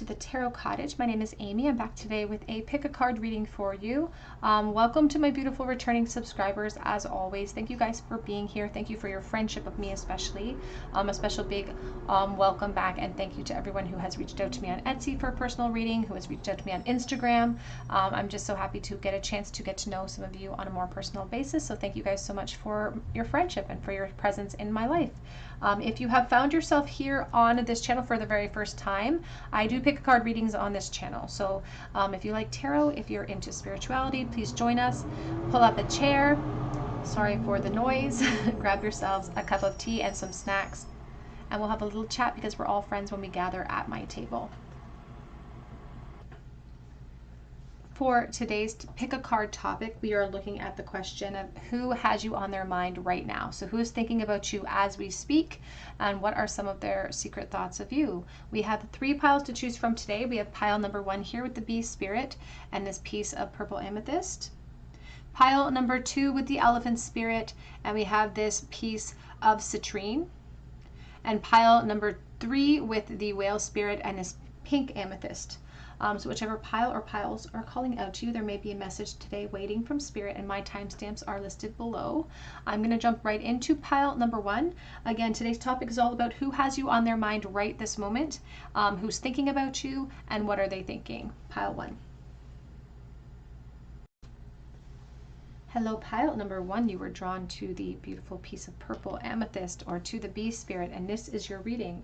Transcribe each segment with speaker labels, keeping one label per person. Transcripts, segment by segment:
Speaker 1: the Tarot Cottage. My name is Amy. I'm back today with a pick a card reading for you. Welcome to my beautiful returning subscribers. As always, thank you guys for being here. Thank you for your friendship of me especially. A special big welcome back, and thank you to everyone who has reached out to me on Etsy for a personal reading, who has reached out to me on Instagram. I'm just so happy to get a chance to get to know some of you on a more personal basis. So thank you guys so much for your friendship and for your presence in my life. If you have found yourself here on this channel for the very first time, I do pick a card readings on this channel. So if you like tarot, if you're into spirituality, please join us. Pull up a chair. Sorry for the noise. Grab yourselves a cup of tea and some snacks, and we'll have a little chat because we're all friends when we gather at my table. For today's pick a card topic, we are looking at the question of who has you on their mind right now. So who is thinking about you as we speak, and what are some of their secret thoughts of you? We have 3 piles to choose from today. We have pile number 1 here with the bee spirit and this piece of purple amethyst. Pile number 2 with the elephant spirit, and we have this piece of citrine. And pile number 3 with the whale spirit and this pink amethyst. So whichever pile or piles are calling out to you, there may be a message today waiting from Spirit, and my timestamps are listed below. I'm going to jump right into pile number 1. Again, today's topic is all about who has you on their mind right this moment, who's thinking about you, and what are they thinking. Pile 1. Hello, pile number 1. You were drawn to the beautiful piece of purple amethyst, or to the bee spirit, and this is your reading.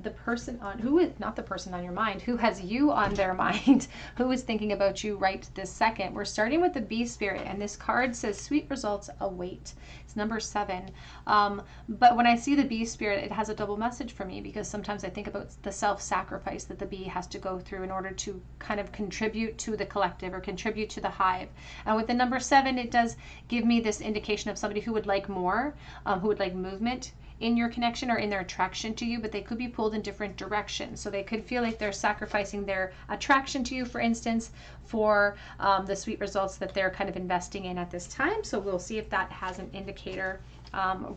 Speaker 1: The person on who is not the person on your mind, who has you on their mind, who is thinking about you right this second. We're starting with the bee spirit, and this card says sweet results await. It's number 7. But when I see the bee spirit, it has a double message for me, because sometimes I think about the self-sacrifice that the bee has to go through in order to kind of contribute to the collective or contribute to the hive. And with the number 7, it does give me this indication of somebody who would like more, who would like movement in your connection or in their attraction to you, but they could be pulled in different directions. So they could feel like they're sacrificing their attraction to you, for instance, for the sweet results that they're kind of investing in at this time. So we'll see if that has an indicator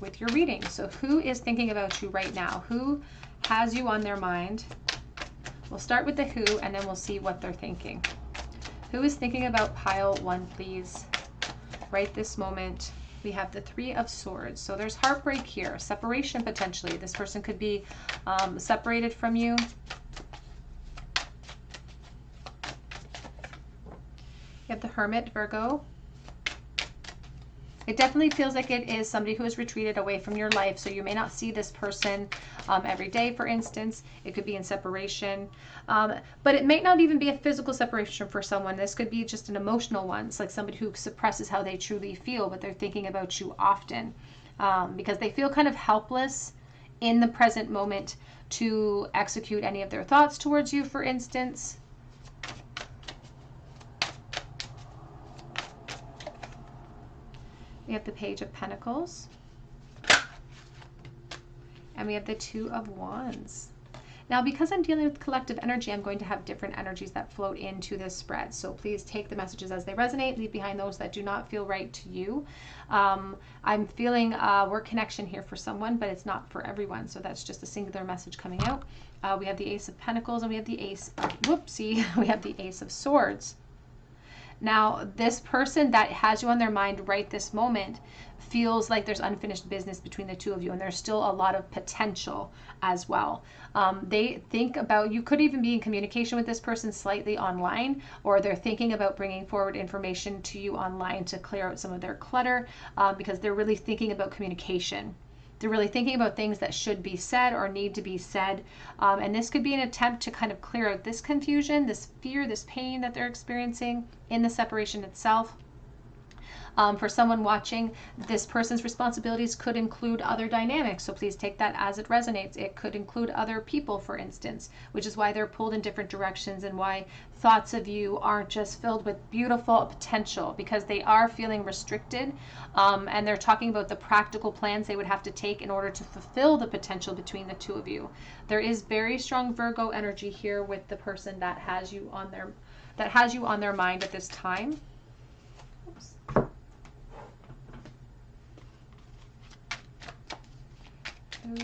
Speaker 1: with your reading. So who is thinking about you right now? Who has you on their mind? We'll start with the who, and then we'll see what they're thinking. Who is thinking about pile 1, please? Right this moment. We have the 3 of Swords. So there's heartbreak here, separation potentially. This person could be separated from you. You have the Hermit, Virgo. It definitely feels like it is somebody who has retreated away from your life. So you may not see this person every day, for instance. It could be in separation. But it may not even be a physical separation for someone. This could be just an emotional one. It's like somebody who suppresses how they truly feel, but they're thinking about you often because they feel kind of helpless in the present moment to execute any of their thoughts towards you, for instance. We have the Page of Pentacles, and we have the 2 of Wands. Now, because I'm dealing with collective energy, I'm going to have different energies that float into this spread. So please take the messages as they resonate. Leave behind those that do not feel right to you. I'm feeling work connection here for someone, but it's not for everyone. So that's just a singular message coming out. We have the Ace of Pentacles, and we have the Ace of, we have the Ace of Swords. Now, this person that has you on their mind right this moment feels like there's unfinished business between the two of you, and there's still a lot of potential as well. They think about, you could even be in communication with this person slightly online, or they're thinking about bringing forward information to you online to clear out some of their clutter because they're really thinking about communication. They're really thinking about things that should be said or need to be said. And this could be an attempt to kind of clear out this confusion, this fear, this pain that they're experiencing in the separation itself. For someone watching, this person's responsibilities could include other dynamics. So please take that as it resonates. It could include other people, for instance, which is why they're pulled in different directions and why thoughts of you aren't just filled with beautiful potential, because they are feeling restricted. And they're talking about the practical plans they would have to take in order to fulfill the potential between the two of you. There is very strong Virgo energy here with the person that has you on their mind at this time. Oops. Who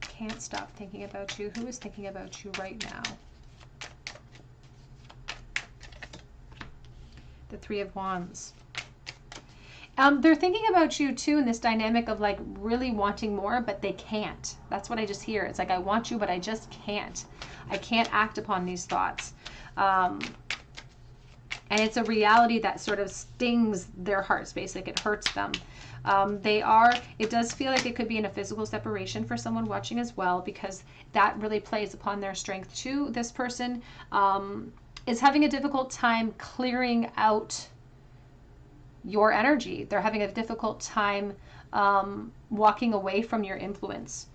Speaker 1: can't stop thinking about you? Who is thinking about you right now? The Three of Wands. They're thinking about you too in this dynamic of like really wanting more, but they can't. That's what I just hear. It's like, I want you, but I just can't. I can't act upon these thoughts. And it's a reality that sort of stings their heart space, like it hurts them. It does feel like it could be in a physical separation for someone watching as well, because that really plays upon their strength too. This person is having a difficult time clearing out your energy. They're having a difficult time walking away from your influence.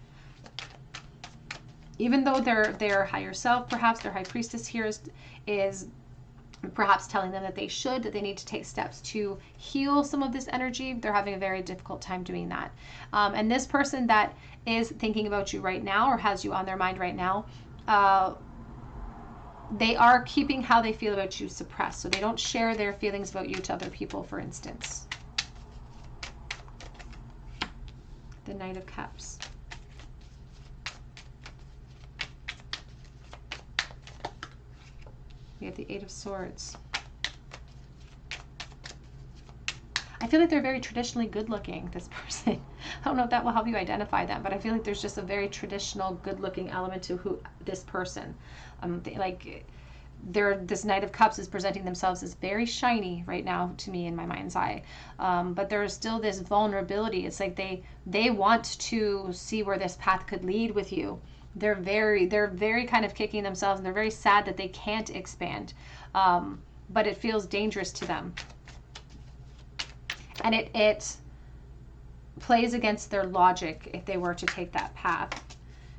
Speaker 1: Even though their higher self, perhaps their high priestess here is perhaps telling them that they need to take steps to heal some of this energy, they're having a very difficult time doing that. And this person that is thinking about you right now or has you on their mind right now, they are keeping how they feel about you suppressed. So they don't share their feelings about you to other people, for instance. The Knight of Cups. We have the Eight of Swords. I feel like they're very traditionally good looking, this person. I don't know if that will help you identify them, but I feel like there's just a very traditional good looking element to this person. This Knight of Cups is presenting themselves as very shiny right now to me in my mind's eye. But there's still this vulnerability. It's like they want to see where this path could lead with you. They're very kind of kicking themselves, and they're very sad that they can't expand. But it feels dangerous to them. And it plays against their logic if they were to take that path.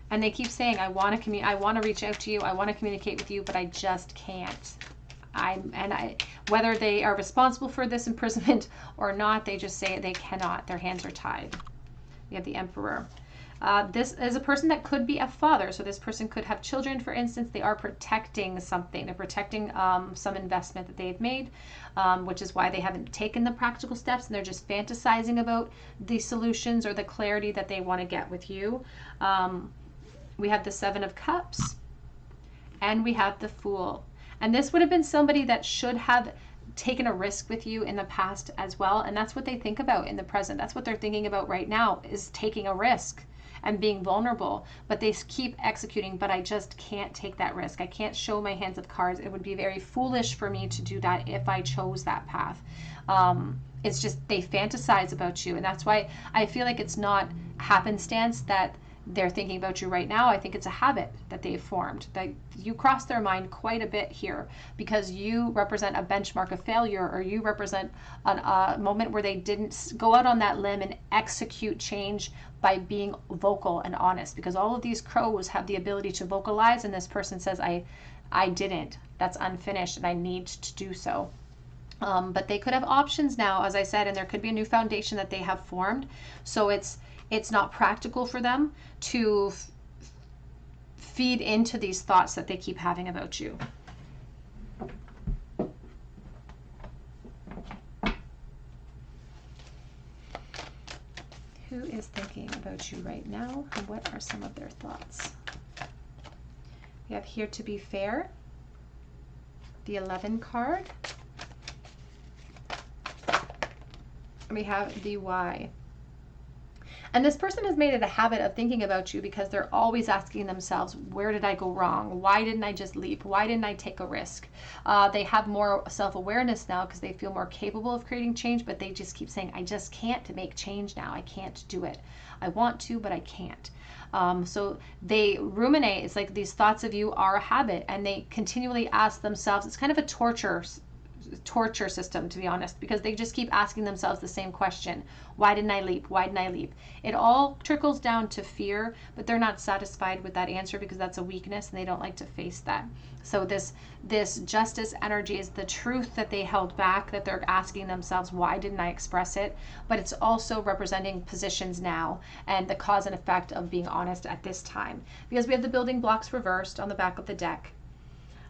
Speaker 1: And they keep saying, I want to reach out to you, I want to communicate with you, but I just can't. Whether they are responsible for this imprisonment or not, they just say they cannot. Their hands are tied. We have the Emperor. This is a person that could be a father. So this person could have children, for instance. They are protecting something. They're protecting some investment that they've made, which is why they haven't taken the practical steps, and they're just fantasizing about the solutions or the clarity that they want to get with you. We have the Seven of Cups, and we have the Fool. And this would have been somebody that should have taken a risk with you in the past as well. And that's what they think about in the present. That's what they're thinking about right now, is taking a risk and being vulnerable. But they keep executing, but I just can't take that risk. I can't show my hands of cards. It would be very foolish for me to do that if I chose that path. It's just they fantasize about you. And that's why I feel like it's not happenstance that they're thinking about you right now. I think it's a habit that they've formed, that you cross their mind quite a bit here, because you represent a benchmark of failure, or you represent a moment where they didn't go out on that limb and execute change by being vocal and honest, because all of these crows have the ability to vocalize, and this person says, I didn't. That's unfinished, and I need to do so. But they could have options now, as I said, and there could be a new foundation that they have formed. So it's not practical for them to feed into these thoughts that they keep having about you. Who is thinking about you right now, and what are some of their thoughts? We have Here to Be Fair, the 11 card. We have the Why. And this person has made it a habit of thinking about you because they're always asking themselves, where did I go wrong? Why didn't I just leap? Why didn't I take a risk? They have more self-awareness now because they feel more capable of creating change, but they just keep saying, I just can't make change now. I can't do it. I want to, but I can't. So they ruminate. It's like these thoughts of you are a habit, and they continually ask themselves, it's kind of a torture system, to be honest, because they just keep asking themselves the same question. Why didn't I leap? Why didn't I leap? It all trickles down to fear, but they're not satisfied with that answer because that's a weakness and they don't like to face that. So this justice energy is the truth that they held back, that they're asking themselves, why didn't I express it? But it's also representing positions now and the cause and effect of being honest at this time, because we have the building blocks reversed on the back of the deck.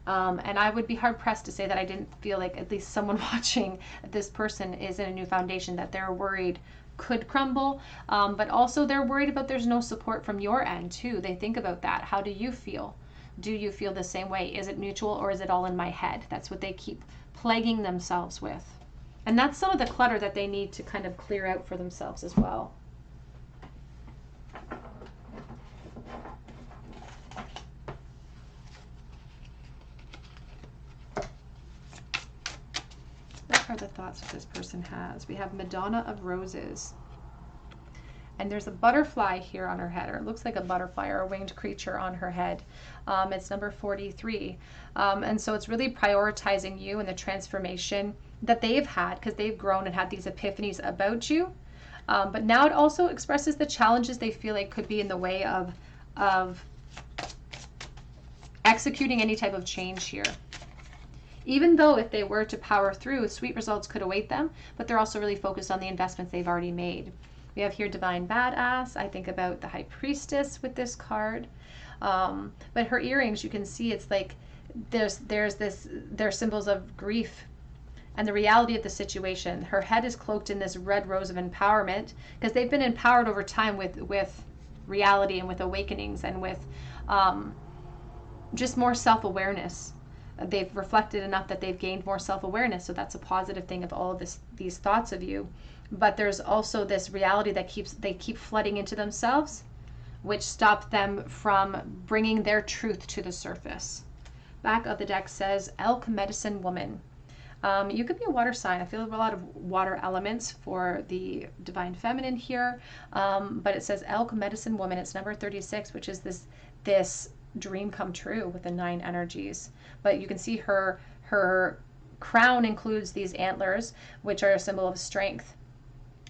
Speaker 1: And I would be hard pressed to say that I didn't feel like at least someone watching this person is in a new foundation that they're worried could crumble. But also they're worried about there's no support from your end too. They think about that. How do you feel? Do you feel the same way? Is it mutual or is it all in my head? That's what they keep plaguing themselves with. And that's some of the clutter that they need to kind of clear out for themselves as well. What are the thoughts that this person has? We have Madonna of Roses. And there's a butterfly here on her head, or it looks like a butterfly or a winged creature on her head. It's number 43. And so it's really prioritizing you and the transformation that they've had, because they've grown and had these epiphanies about you. But now it also expresses the challenges they feel like could be in the way of executing any type of change here. Even though if they were to power through, sweet results could await them, but they're also really focused on the investments they've already made. We have here Divine Badass. I think about the High Priestess with this card. But her earrings, you can see it's like they're symbols of grief and the reality of the situation. Her head is cloaked in this red rose of empowerment, because they've been empowered over time with reality and with awakenings and with just more self-awareness. They've reflected enough that they've gained more self-awareness, so that's a positive thing of all of these thoughts of you. But there's also this reality that they keep flooding into themselves, which stop them from bringing their truth to the surface. Back of the deck says Elk Medicine Woman. You could be a water sign. I feel a lot of water elements for the Divine Feminine here. But it says Elk Medicine Woman. It's number 36, which is this dream come true with the 9 energies. But you can see her crown includes these antlers, which are a symbol of strength.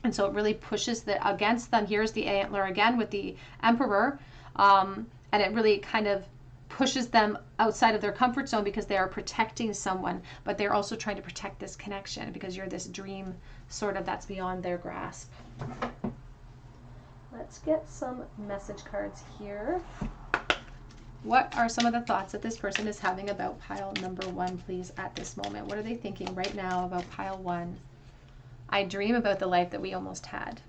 Speaker 1: And so it really pushes against them. Here's the antler again with the Emperor. And it really kind of pushes them outside of their comfort zone, because they are protecting someone, but they're also trying to protect this connection, because you're this dream sort of that's beyond their grasp. Let's get some message cards here. What are some of the thoughts that this person is having about pile number 1, please, at this moment? What are they thinking right now about pile 1? I dream about the life that we almost had.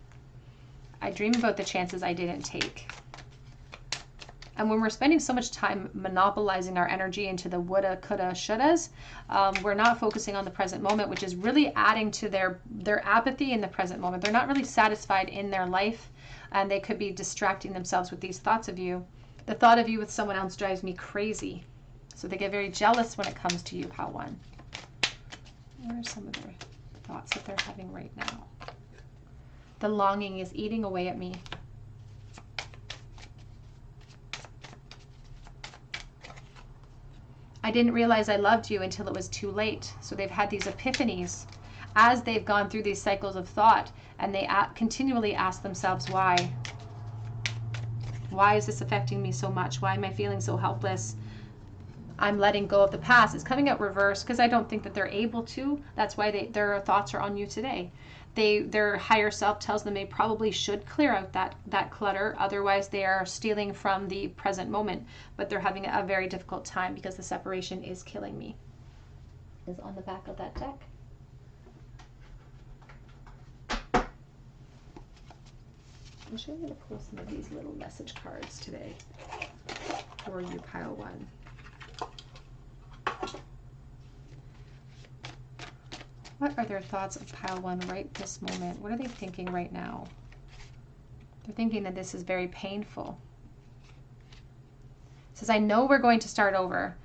Speaker 1: I dream about the chances I didn't take. And when we're spending so much time monopolizing our energy into the woulda, coulda, shouldas, we're not focusing on the present moment, which is really adding to their apathy in the present moment. They're not really satisfied in their life, and they could be distracting themselves with these thoughts of you. The thought of you with someone else drives me crazy. So they get very jealous when it comes to you, pile 1. What are some of their thoughts that they're having right now? The longing is eating away at me. I didn't realize I loved you until it was too late. So they've had these epiphanies as they've gone through these cycles of thought, and they continually ask themselves, why? Why is this affecting me so much? Why am I feeling so helpless? I'm letting go of the past. It's coming out reverse, because I don't think that they're able to. That's why their thoughts are on you today. Their higher self tells them they probably should clear out that clutter. Otherwise, they are stealing from the present moment. But they're having a very difficult time, because the separation is killing me. Is on the back of that deck. I'm sure I'm going to pull some of these little message cards today for you, pile 1. What are their thoughts of pile 1 right this moment? What are they thinking right now? They're thinking that this is very painful. It says, I know we're going to start over.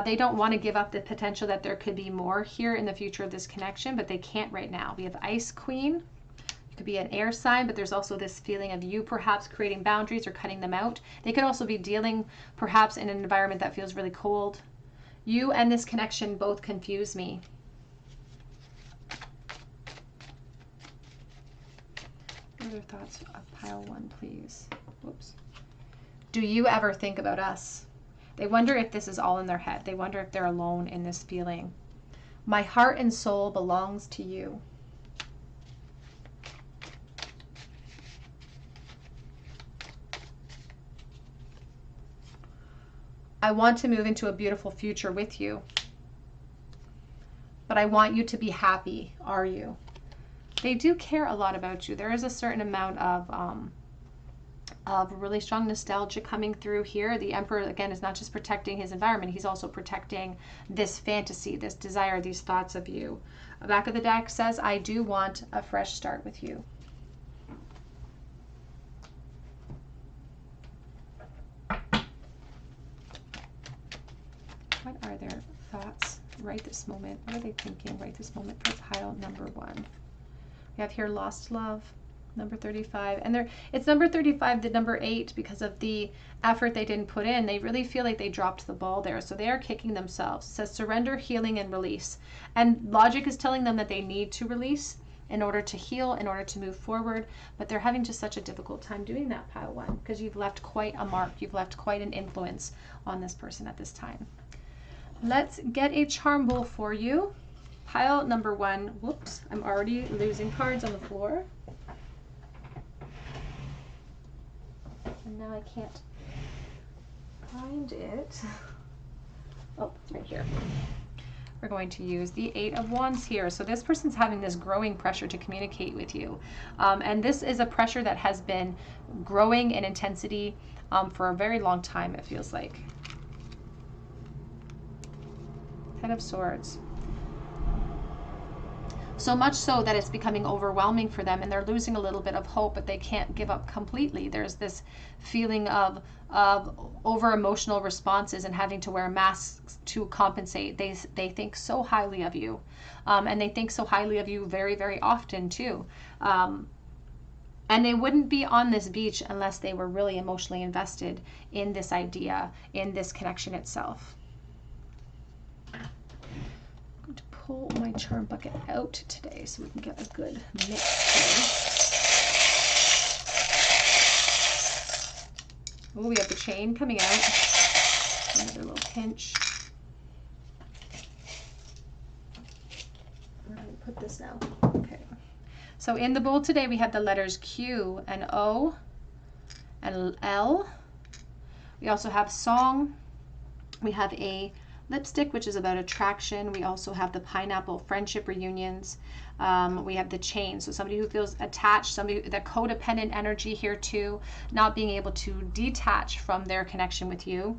Speaker 1: They don't want to give up the potential that there could be more here in the future of this connection, but they can't right now. We have Ice Queen. It could be an air sign, but there's also this feeling of you perhaps creating boundaries or cutting them out. They could also be dealing perhaps in an environment that feels really cold. You and this connection both confuse me. What are their thoughts of pile 1, please? Whoops. Do you ever think about us? They wonder if this is all in their head. They wonder if they're alone in this feeling. My heart and soul belongs to you. I want to move into a beautiful future with you, but I want you to be happy. Are you? They do care a lot about you. There is a certain amount of of really strong nostalgia coming through here. The Emperor, again, is not just protecting his environment, he's also protecting this fantasy, this desire, these thoughts of you. The back of the deck says, I do want a fresh start with you. What are their thoughts right this moment? What are they thinking right this moment for pile number 1? We have here lost love, number 35. And it's number 35, the number 8, because of the effort they didn't put in. They really feel like they dropped the ball there. So they are kicking themselves. It says surrender, healing, and release. And logic is telling them that they need to release in order to heal, in order to move forward. But they're having just such a difficult time doing that, pile 1, because you've left quite a mark. You've left quite an influence on this person at this time. Let's get a charm bowl for you. Pile number 1. Whoops, I'm already losing cards on the floor. And now I can't find it. Oh, it's right here. We're going to use the 8 of Wands here. So this person's having this growing pressure to communicate with you. And this is a pressure that has been growing in intensity for a very long time, it feels like. 10 of Swords. So much so that it's becoming overwhelming for them and they're losing a little bit of hope, but they can't give up completely. There's this feeling of over emotional responses and having to wear masks to compensate. They think so highly of you, and they think so highly of you very, very often too. And they wouldn't be on this beach unless they were really emotionally invested in this idea, in this connection itself. To pull my charm bucket out today so we can get a good mix here. Oh, we have the chain coming out. Another little pinch. Where do we put this now? Okay. So in the bowl today we have the letters Q and O and L. We also have song. We have a lipstick, which is about attraction. We also have the pineapple, friendship reunions. We have the chain, so somebody who feels attached, somebody, the codependent energy here too, not being able to detach from their connection with you.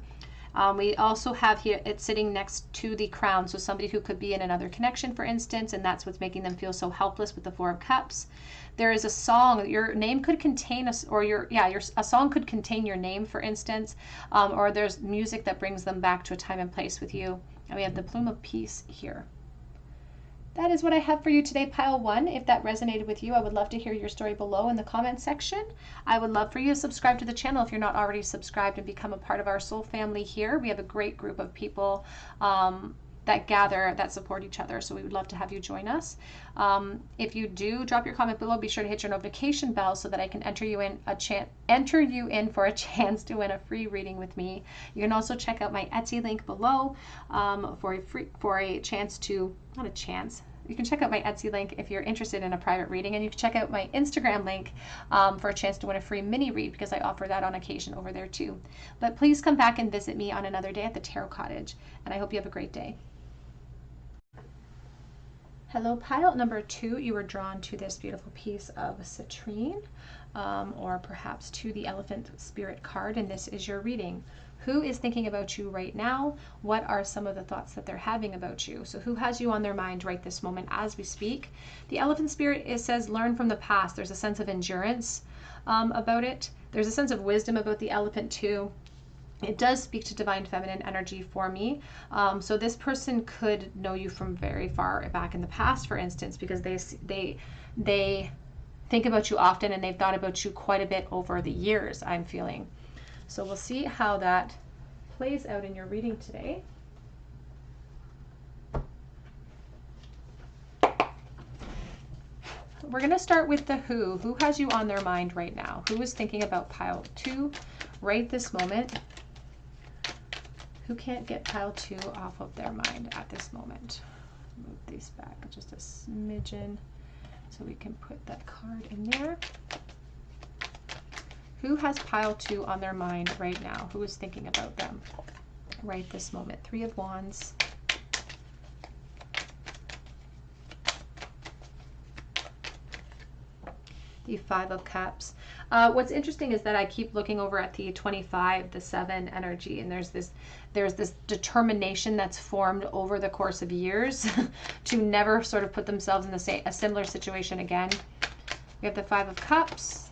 Speaker 1: We also have here, it's sitting next to the crown, so somebody who could be in another connection, for instance, and that's what's making them feel so helpless with the 4 of Cups. There is a song, your name could contain, a song could contain your name, for instance, or there's music that brings them back to a time and place with you. And we have the Plume of Peace here. That is what I have for you today, pile 1. If that resonated with you, I would love to hear your story below in the comment section. I would love for you to subscribe to the channel if you're not already subscribed and become a part of our soul family here. We have a great group of people that gather, that support each other. So we would love to have you join us. If you do, drop your comment below. Be sure to hit your notification bell so that I can enter you in for a chance to win a free reading with me. You can also check out my Etsy link below for a chance to, not a chance. You can check out my Etsy link if you're interested in a private reading, and you can check out my Instagram link for a chance to win a free mini read, because I offer that on occasion over there too. But please come back and visit me on another day at the Tarot Cottage, and I hope you have a great day. Hello, pile number 2. You were drawn to this beautiful piece of citrine, or perhaps to the Elephant Spirit card, and this is your reading. Who is thinking about you right now? What are some of the thoughts that they're having about you? So who has you on their mind right this moment as we speak? The Elephant Spirit, it says learn from the past. There's a sense of endurance about it. There's a sense of wisdom about the elephant too. It does speak to divine feminine energy for me. So this person could know you from very far back in the past, for instance, because they think about you often, and they've thought about you quite a bit over the years, I'm feeling. So we'll see how that plays out in your reading today. We're going to start with the who. Who has you on their mind right now? Who is thinking about pile 2 right this moment? Who can't get pile 2 off of their mind at this moment? Move these back just a smidgen so we can put that card in there. Who has pile 2 on their mind right now? Who is thinking about them right this moment? 3 of Wands. The Five of Cups. What's interesting is that I keep looking over at the 25, the 7 energy, and there's this determination that's formed over the course of years to never sort of put themselves in a similar situation again. We have the Five of Cups.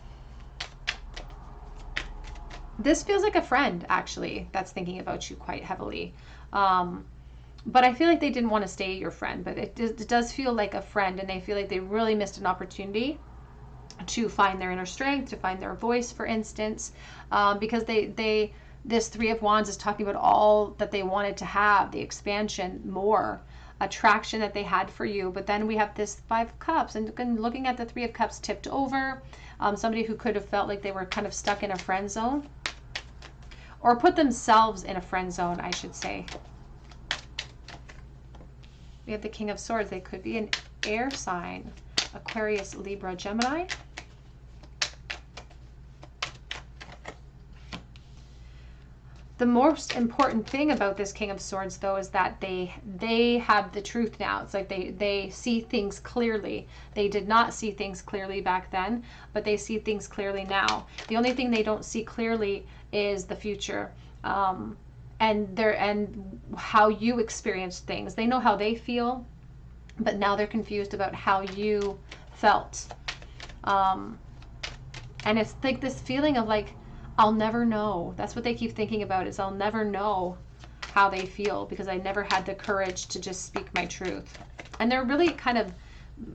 Speaker 1: This feels like a friend, actually, that's thinking about you quite heavily. But I feel like they didn't want to stay your friend, but it does feel like a friend, and they feel like they really missed an opportunity to find their inner strength, to find their voice, for instance, because this Three of Wands is talking about all that they wanted to have, the expansion, more attraction that they had for you. But then we have this Five of Cups, and looking at the Three of Cups tipped over, somebody who could have felt like they were kind of stuck in a friend zone, or put themselves in a friend zone, I should say. We have the King of Swords. They could be an air sign, Aquarius, Libra, Gemini. The most important thing about this King of Swords, though, is that they have the truth now. It's like they see things clearly. They did not see things clearly back then, but they see things clearly now. The only thing they don't see clearly is the future, and how you experience things. They know how they feel, but now they're confused about how you felt. And it's like this feeling of like, I'll never know. That's what they keep thinking about, is I'll never know how they feel because I never had the courage to just speak my truth. And they're really kind of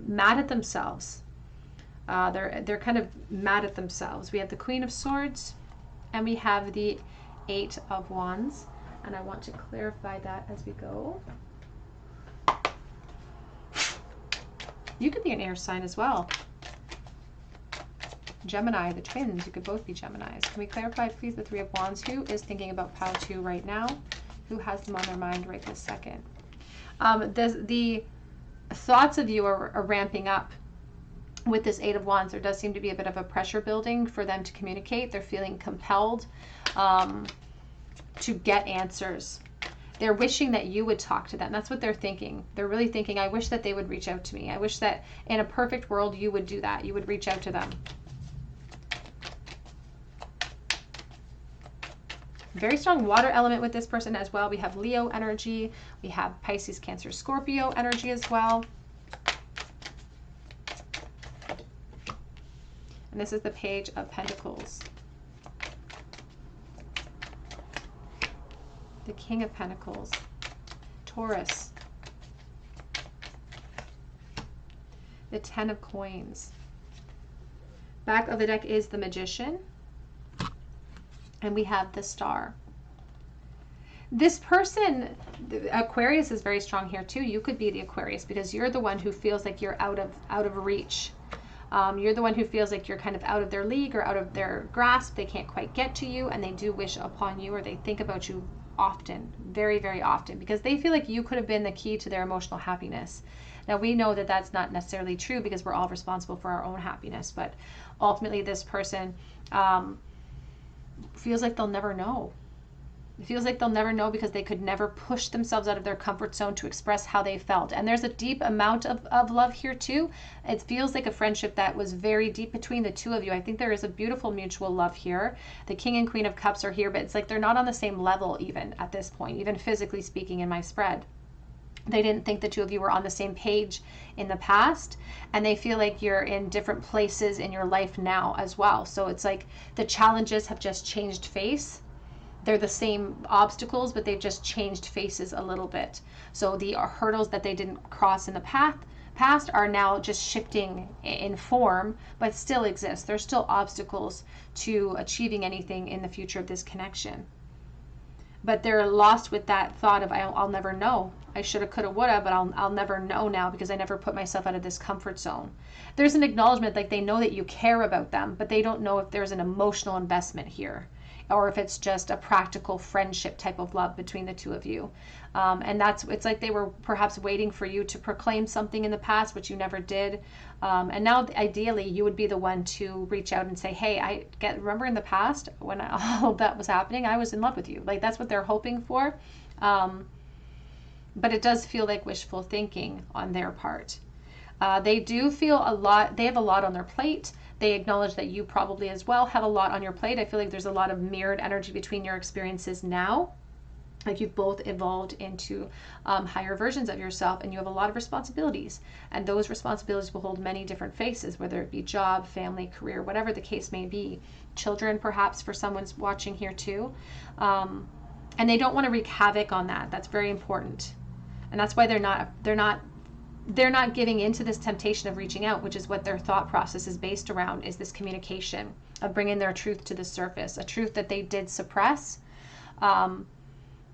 Speaker 1: mad at themselves. They're kind of mad at themselves. We have the Queen of Swords and we have the Eight of Wands. And I want to clarify that as we go. You could be an air sign as well. Gemini, the twins, you could both be Geminis. Can we clarify, please, the Three of Wands? Who is thinking about POW 2 right now? Who has them on their mind right this second? The thoughts of you are ramping up with this Eight of Wands. There does seem to be a bit of a pressure building for them to communicate. They're feeling compelled to get answers. They're wishing that you would talk to them. That's what they're thinking. They're really thinking, I wish that they would reach out to me. I wish that in a perfect world you would do that. You would reach out to them. Very strong water element with this person as well. We have Leo energy. We have Pisces, Cancer, Scorpio energy as well. And this is the Page of Pentacles. The King of Pentacles. Taurus. The Ten of Coins. Back of the deck is the Magician. And we have the Star. This person, Aquarius, is very strong here too. You could be the Aquarius because you're the one who feels like you're out of reach. You're the one who feels like you're kind of out of their league or out of their grasp. They can't quite get to you, and they do wish upon you, or they think about you often, very, very often, because they feel like you could have been the key to their emotional happiness. Now, we know that that's not necessarily true because we're all responsible for our own happiness, but ultimately this person feels like they'll never know. It feels like they'll never know because they could never push themselves out of their comfort zone to express how they felt. And there's a deep amount of love here too. It feels like a friendship that was very deep between the two of you. I think there is a beautiful mutual love here. The King and Queen of Cups are here, but it's like they're not on the same level even at this point, even physically speaking in my spread. They didn't think the two of you were on the same page in the past, and they feel like you're in different places in your life now as well. So it's like the challenges have just changed face. They're the same obstacles, but they've just changed faces a little bit. So the hurdles that they didn't cross in the past are now just shifting in form, but still exist. There's still obstacles to achieving anything in the future of this connection. But they're lost with that thought of, I'll never know. I shoulda, coulda, woulda, but I'll never know now because I never put myself out of this comfort zone. There's an acknowledgement, like they know that you care about them, but they don't know if there's an emotional investment here, or if it's just a practical friendship type of love between the two of you. And it's like they were perhaps waiting for you to proclaim something in the past, which you never did. And now ideally you would be the one to reach out and say, hey, remember in the past when all that was happening, I was in love with you. Like that's what they're hoping for. But it does feel like wishful thinking on their part. They do feel they have a lot on their plate. They acknowledge that you probably as well have a lot on your plate. I feel like there's a lot of mirrored energy between your experiences now. Like you've both evolved into higher versions of yourself, and you have a lot of responsibilities. And those responsibilities will hold many different faces, whether it be job, family, career, whatever the case may be. Children, perhaps, for someone's watching here too. And they don't want to wreak havoc on that. That's very important. And that's why they're not giving into this temptation of reaching out, which is what their thought process is based around, is this communication of bringing their truth to the surface, a truth that they did suppress.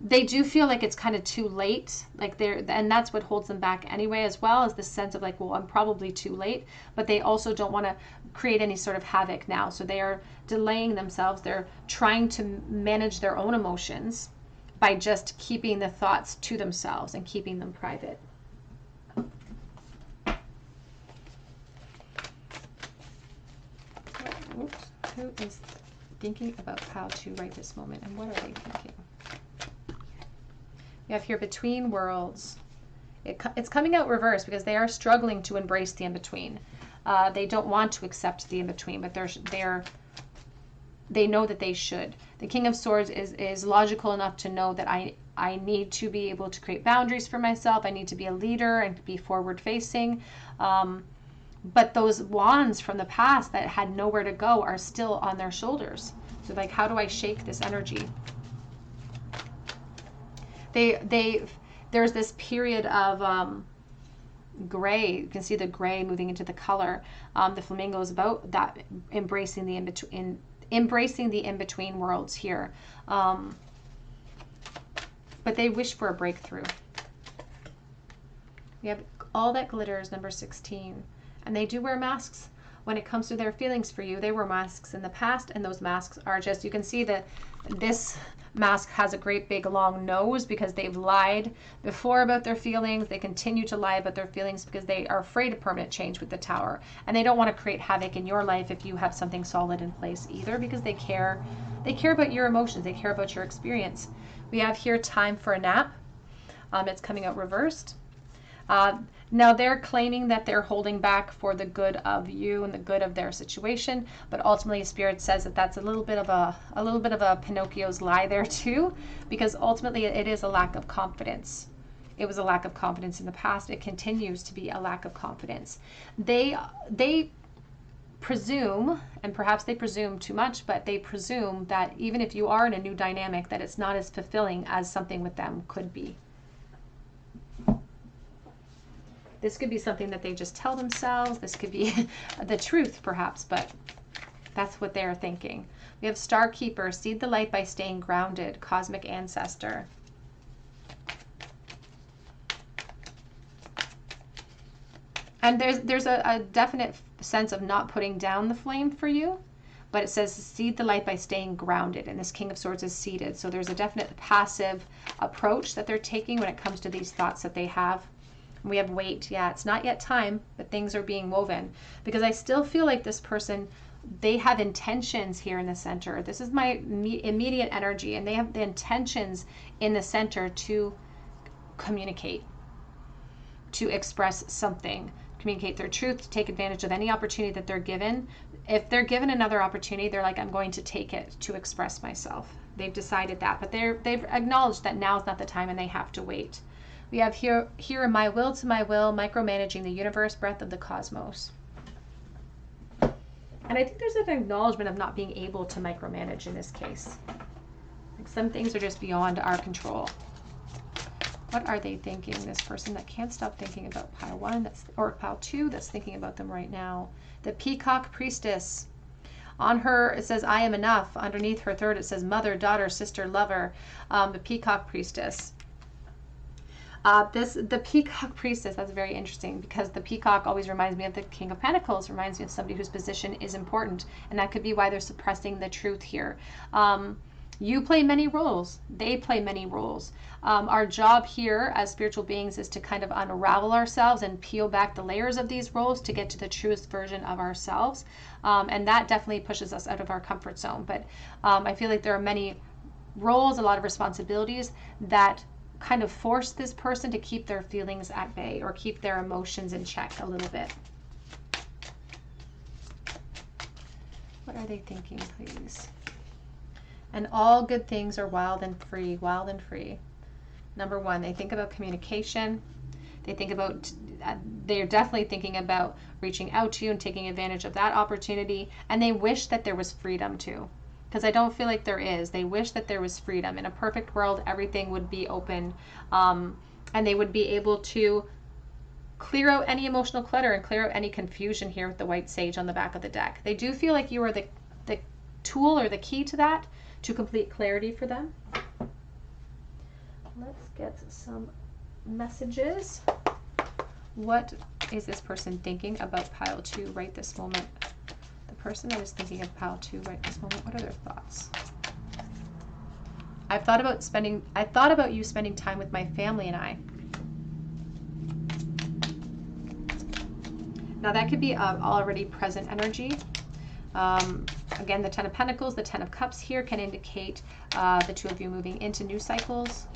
Speaker 1: They do feel like it's kind of too late, and that's what holds them back anyway, as well as this sense of like, well, I'm probably too late, but they also don't want to create any sort of havoc now. So they are delaying themselves. They're trying to manage their own emotions by just keeping the thoughts to themselves and keeping them private. Oops. Who is thinking about how to write this moment, and what are they thinking? We have here between worlds. It's coming out reverse because they are struggling to embrace the in-between. They don't want to accept the in-between, but they know that they should. The King of Swords is logical enough to know that I need to be able to create boundaries for myself. I need to be a leader and be forward-facing. But those wands from the past that had nowhere to go are still on their shoulders. So like, how do I shake this energy? There's this period of gray. You can see the gray moving into the color. The flamingo is about that, embracing the in-between worlds here. But they wish for a breakthrough. We have all that glitters, number 16. And they do wear masks when it comes to their feelings for you. They were masks in the past, and those masks are just, you can see that this mask has a great big long nose because they've lied before about their feelings. They continue to lie about their feelings because they are afraid of permanent change with the Tower. And they don't want to create havoc in your life if you have something solid in place either, because they care about your emotions. They care about your experience. We have here time for a nap. It's coming out reversed. Now they're claiming that they're holding back for the good of you and the good of their situation, but ultimately Spirit says that that's a little bit of a Pinocchio's lie there too, because ultimately it is a lack of confidence. It was a lack of confidence in the past. It continues to be a lack of confidence. They presume, and perhaps they presume too much, but they presume that even if you are in a new dynamic, that it's not as fulfilling as something with them could be. This could be something that they just tell themselves. This could be the truth, perhaps, but that's what they're thinking. We have Star Keeper, seed the light by staying grounded, cosmic ancestor. And there's a definite sense of not putting down the flame for you, but it says seed the light by staying grounded, and this King of Swords is seated. So there's a definite passive approach that they're taking when it comes to these thoughts that they have. We have wait. Yeah, it's not yet time, but things are being woven. Because I still feel like this person, they have intentions here in the center. This is my immediate energy, and they have the intentions in the center to communicate, to express something, communicate their truth, to take advantage of any opportunity that they're given. If they're given another opportunity, they're like, I'm going to take it to express myself. They've decided that, but they've acknowledged that now's not the time and they have to wait. We have here my will to my will, micromanaging the universe, breath of the cosmos. And I think there's an acknowledgement of not being able to micromanage in this case. Like some things are just beyond our control. What are they thinking, this person that can't stop thinking about pile 1 or pile 2 that's thinking about them right now? The Peacock Priestess. On her, it says, I am enough. Underneath her third, it says mother, daughter, sister, lover. The Peacock Priestess. The Peacock Priestess, that's very interesting, because the peacock always reminds me of the King of Pentacles, reminds me of somebody whose position is important, and that could be why they're suppressing the truth here. You play many roles. They play many roles. Our job here as spiritual beings is to kind of unravel ourselves and peel back the layers of these roles to get to the truest version of ourselves, and that definitely pushes us out of our comfort zone. But I feel like there are many roles, a lot of responsibilities that kind of force this person to keep their feelings at bay or keep their emotions in check a little bit. What are they thinking, please? And all good things are wild and free, wild and free. Number one, they think about communication. They think about, they're definitely thinking about reaching out to you and taking advantage of that opportunity. And they wish that there was freedom too. Because I don't feel like there is. They wish that there was freedom. In a perfect world, everything would be open. And they would be able to clear out any emotional clutter and clear out any confusion here with the white sage on the back of the deck. They do feel like you are the tool or the key to that, to complete clarity for them. Let's get some messages. What is this person thinking about pile 2 right this moment? The person that is thinking of pile 2 right this moment, what are their thoughts? I thought about you spending time with my family and I. Now that could be already present energy. Again, the 10 of Pentacles, the 10 of Cups here can indicate the two of you moving into new cycles.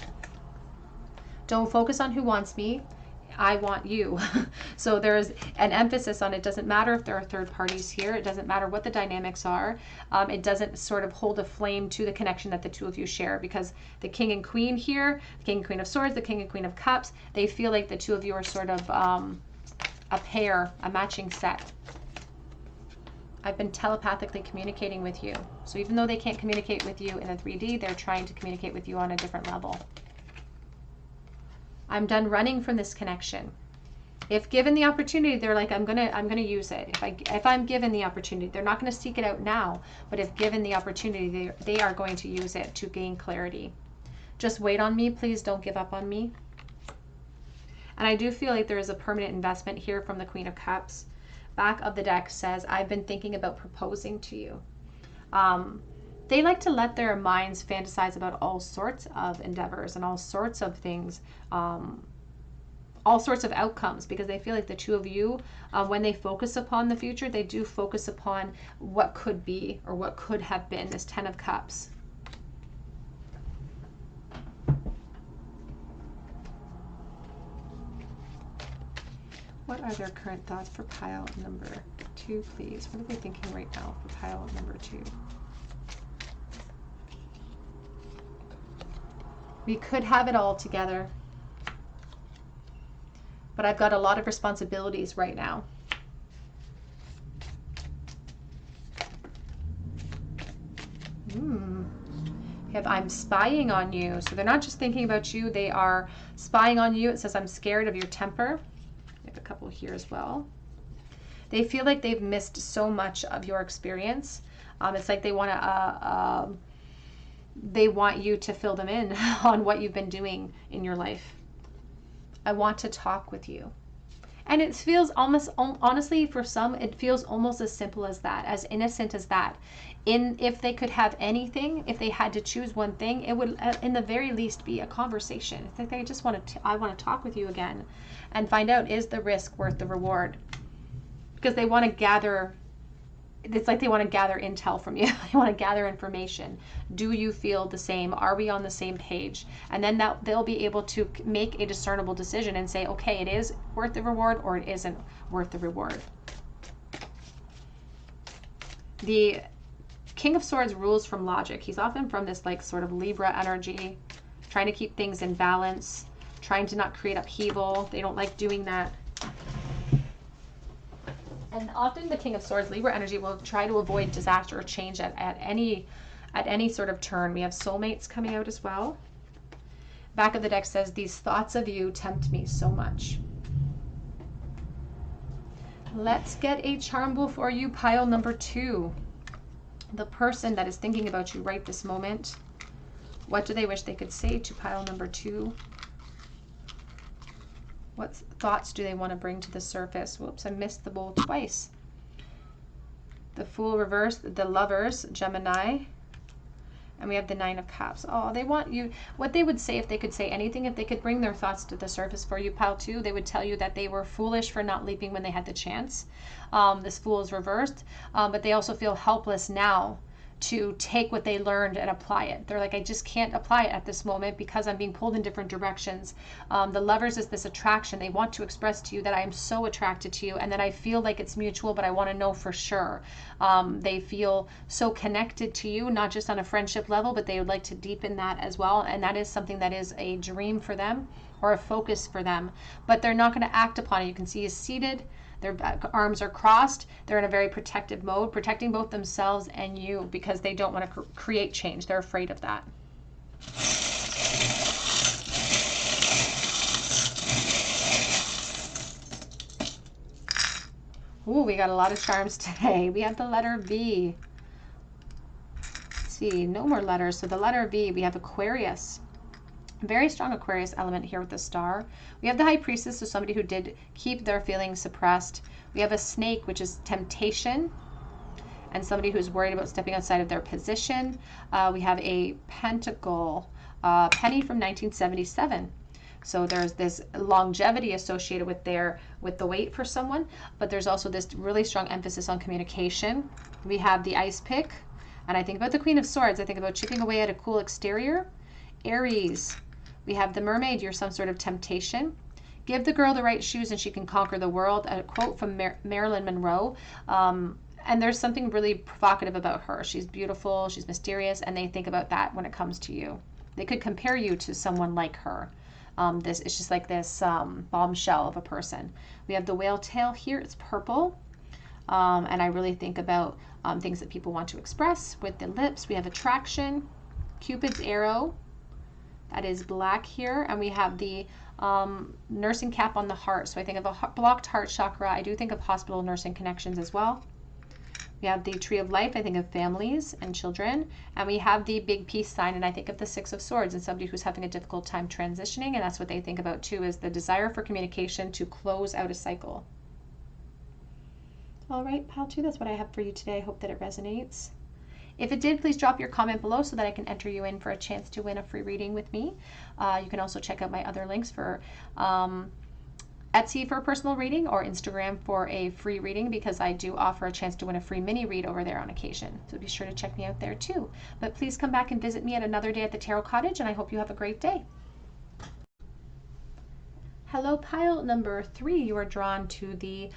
Speaker 1: Don't focus on who wants me. I want you. So there's an emphasis on it doesn't matter if there are third parties here. It doesn't matter what the dynamics are. It doesn't sort of hold a flame to the connection that the two of you share, because the King and Queen here, the King and Queen of Swords, the King and Queen of Cups, they feel like the two of you are sort of a pair, a matching set. I've been telepathically communicating with you. So even though they can't communicate with you in a 3D, they're trying to communicate with you on a different level. I'm done running from this connection. If given the opportunity, they're like, I'm gonna use it. If I'm given the opportunity, they're not gonna seek it out now, but if given the opportunity, they are going to use it to gain clarity. Just wait on me, please don't give up on me. And I do feel like there is a permanent investment here from the Queen of Cups. Back of the deck says, I've been thinking about proposing to you. They like to let their minds fantasize about all sorts of endeavors and all sorts of things, all sorts of outcomes, because they feel like the two of you, when they focus upon the future, they do focus upon what could be or what could have been, this 10 of Cups. What are their current thoughts for pile number 2, please? What are they thinking right now for pile number 2? We could have it all together, but I've got a lot of responsibilities right now. I'm spying on you. So they're not just thinking about you, they are spying on you. It says, I'm scared of your temper. We have a couple here as well. They feel like they've missed so much of your experience. It's like they want you to fill them in on what you've been doing in your life. I want to talk with you. And it feels almost, honestly, for some, it feels almost as simple as that, as innocent as that. If they could have anything, if they had to choose one thing, it would, in the very least, be a conversation. It's like they just I want to talk with you again and find out, is the risk worth the reward? Because they want to gather, it's like they want to gather intel from you. They want to gather information. Do you feel the same? Are we on the same page? And then they'll be able to make a discernible decision and say, okay, it is worth the reward or it isn't worth the reward. The King of Swords rules from logic. He's often from this like sort of Libra energy, trying to keep things in balance, trying to not create upheaval. They don't like doing that. And often the King of Swords, Libra energy, will try to avoid disaster or change at any sort of turn. We have soulmates coming out as well. Back of the deck says, these thoughts of you tempt me so much. Let's get a charm bull for you, pile number 2. The person that is thinking about you right this moment. What do they wish they could say to pile number 2? What thoughts do they want to bring to the surface? Whoops, I missed the bowl twice. The Fool reversed, the Lovers, Gemini. And we have the 9 of Cups. Oh, they want you. What they would say, if they could say anything, if they could bring their thoughts to the surface for you, pile 2, they would tell you that they were foolish for not leaping when they had the chance. This Fool is reversed. But they also feel helpless now to take what they learned and apply it. They're like, I just can't apply it at this moment because I'm being pulled in different directions. The Lovers is this attraction. They want to express to you that I am so attracted to you and that I feel like it's mutual, but I want to know for sure. They feel so connected to you, not just on a friendship level, but they would like to deepen that as well. And that is something that is a dream for them or a focus for them, but they're not going to act upon it. You can see he's seated. Their arms are crossed. They're in a very protective mode, protecting both themselves and you because they don't want to create change. They're afraid of that. Ooh, we got a lot of charms today. We have the letter V. Let's see, no more letters. So the letter V, we have Aquarius. Very strong Aquarius element here with the star. We have the High Priestess, so somebody who did keep their feelings suppressed. We have a Snake, which is temptation, and somebody who's worried about stepping outside of their position. We have a Pentacle, penny from 1977. So there's this longevity associated with the weight for someone, but there's also this really strong emphasis on communication. We have the Ice Pick, and I think about the Queen of Swords. I think about chipping away at a cool exterior. Aries. We have the Mermaid, you're some sort of temptation. Give the girl the right shoes and she can conquer the world. A quote from Marilyn Monroe. And there's something really provocative about her. She's beautiful, she's mysterious, and they think about that when it comes to you. They could compare you to someone like her. It's just like this bombshell of a person. We have the Whale Tail here, it's purple. And I really think about things that people want to express with the lips. We have attraction, Cupid's arrow. That is black here, and we have the nursing cap on the heart. So I think of a blocked heart chakra. I do think of hospital nursing connections as well. We have the Tree of Life. I think of families and children. And we have the big peace sign, and I think of the Six of Swords and somebody who's having a difficult time transitioning, and that's what they think about too, is the desire for communication to close out a cycle. All right, pile 2, that's what I have for you today. I hope that it resonates. If it did, please drop your comment below so that I can enter you in for a chance to win a free reading with me. You can also check out my other links for Etsy for a personal reading or Instagram for a free reading, because I do offer a chance to win a free mini read over there on occasion. So be sure to check me out there too. But please come back and visit me at another day at the Tarot Cottage, and I hope you have a great day. Hello, pile number 3. You are drawn to the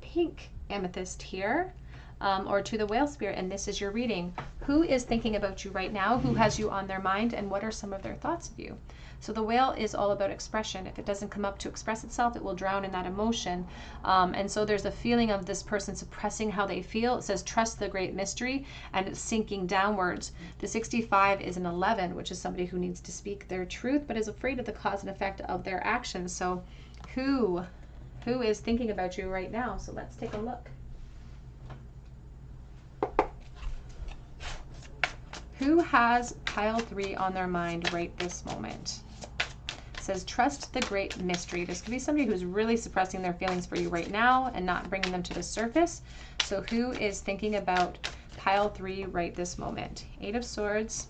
Speaker 1: pink amethyst here. Or to the Whale Spirit, and this is your reading. Who is thinking about you right now? Who has you on their mind, and what are some of their thoughts of you? So the whale is all about expression. If it doesn't come up to express itself, it will drown in that emotion. And so there's a feeling of this person suppressing how they feel. It says, trust the great mystery, and it's sinking downwards. The 65 is an 11, which is somebody who needs to speak their truth, but is afraid of the cause and effect of their actions. So who is thinking about you right now? So let's take a look. Who has pile 3 on their mind right this moment? It says, trust the great mystery. This could be somebody who's really suppressing their feelings for you right now and not bringing them to the surface. So who is thinking about pile 3 right this moment? 8 of Swords.